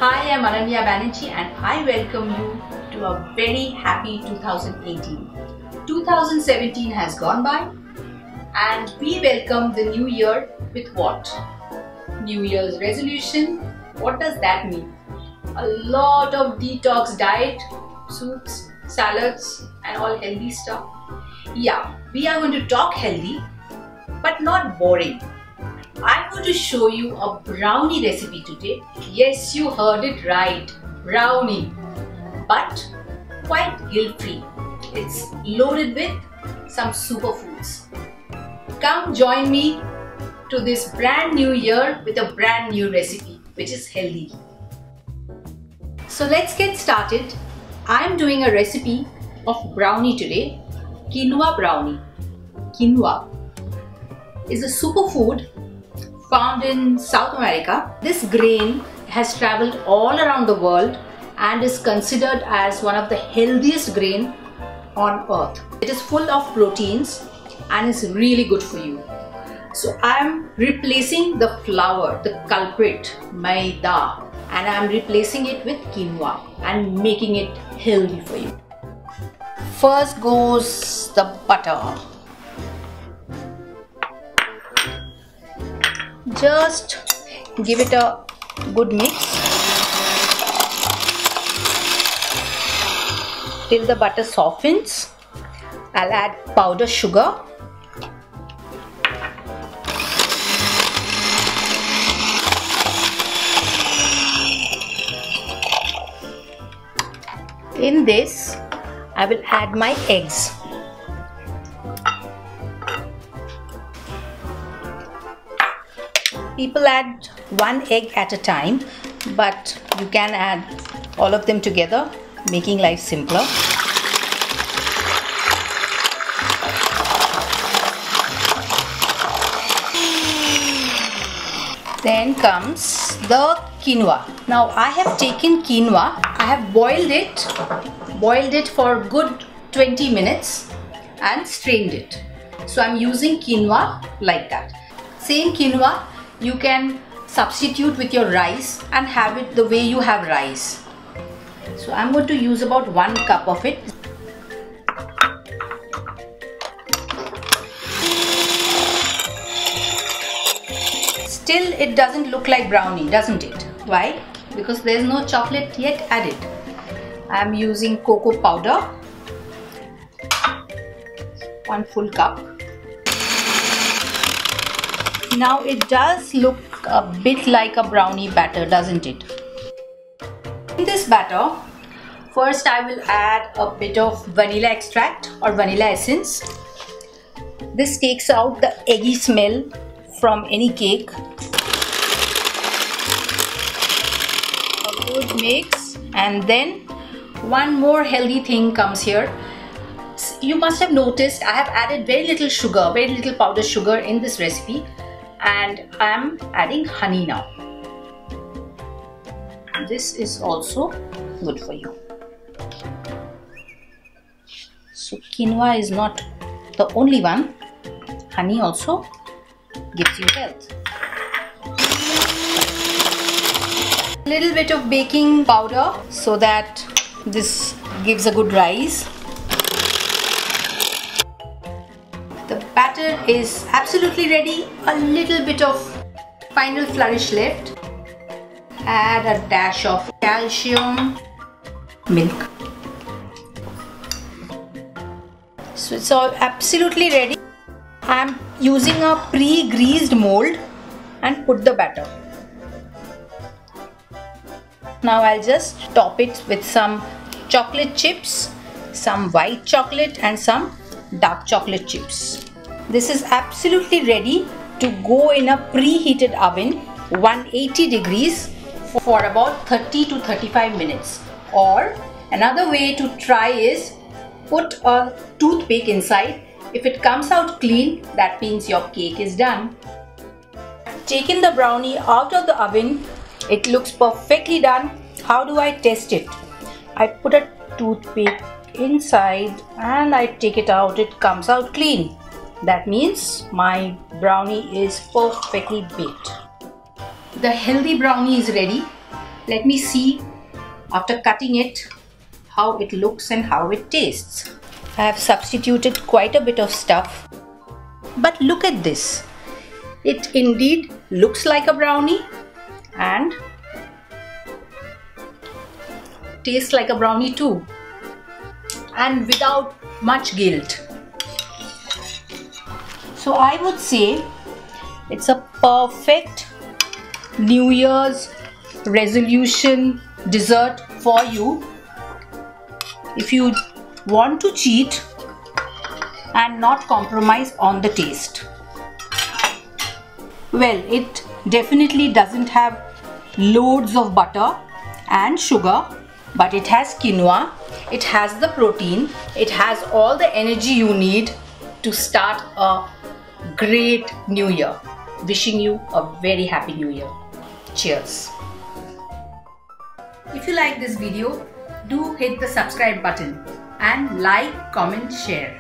Hi, I'm Ananya Banerjee and I welcome you to a very happy 2018. 2017 has gone by and we welcome the new year with what? New Year's resolution. What does that mean? A lot of detox diet, soups, salads and all healthy stuff. Yeah, we are going to talk healthy but not boring. I'm going to show you a brownie recipe today. Yes, you heard it right, brownie, but quite guilt-free. It's loaded with some superfoods. Come join me to this brand new year with a brand new recipe which is healthy. So let's get started. I'm doing a recipe of brownie today, quinoa brownie. Quinoa is a superfood found in South America. This grain has traveled all around the world and is considered as one of the healthiest grain on earth. It is full of proteins and is really good for you. So I'm replacing the flour, the culprit, maida, and I'm replacing it with quinoa and making it healthy for you. First goes the butter. Just give it a good mix till the butter softens. I'll add powdered sugar. In this, I will add my eggs. People add one egg at a time, but you can add all of them together, making life simpler. Then comes the quinoa. Now I have taken quinoa, I have boiled it for a good 20 minutes and strained it. So I'm using quinoa like that. Same quinoa you can substitute with your rice and have it the way you have rice. So I'm going to use about 1 cup of it. Still it doesn't look like brownie, doesn't it? Why? Because there's no chocolate yet added. I'm using cocoa powder, 1 full cup. Now it does look a bit like a brownie batter, doesn't it? In this batter, first I will add a bit of vanilla extract or vanilla essence. This takes out the eggy smell from any cake. A good mix, and then one more healthy thing comes here. You must have noticed I have added very little sugar, very little powdered sugar in this recipe. And I am adding honey now. This is also good for you. So quinoa is not the only one. Honey also gives you health. A little bit of baking powder so that this gives a good rise. The batter is absolutely ready. A little bit of final flourish left. Add a dash of calcium, milk. So it's all absolutely ready. I'm using a pre-greased mold and put the batter. Now I'll just top it with some chocolate chips, some white chocolate and some dark chocolate chips. This is absolutely ready to go in a preheated oven 180 degrees for about 30 to 35 minutes. Or another way to try is put a toothpick inside. If it comes out clean, that means your cake is done. Taken the brownie out of the oven, it looks perfectly done. How do I test it? I put a toothpick inside and I take it out, it comes out clean. That means my brownie is perfectly baked. the healthy brownie is ready. Let me see after cutting it how it looks and how it tastes. I have substituted quite a bit of stuff, but look at this. It indeed looks like a brownie and tastes like a brownie too, and without much guilt. So I would say it's a perfect New Year's resolution dessert for you if you want to cheat and not compromise on the taste. Well, it definitely doesn't have loads of butter and sugar, but it has quinoa, it has the protein, it has all the energy you need to start a great new year. Wishing you a very happy new year. Cheers. If you like this video, do hit the subscribe button and like, comment, share.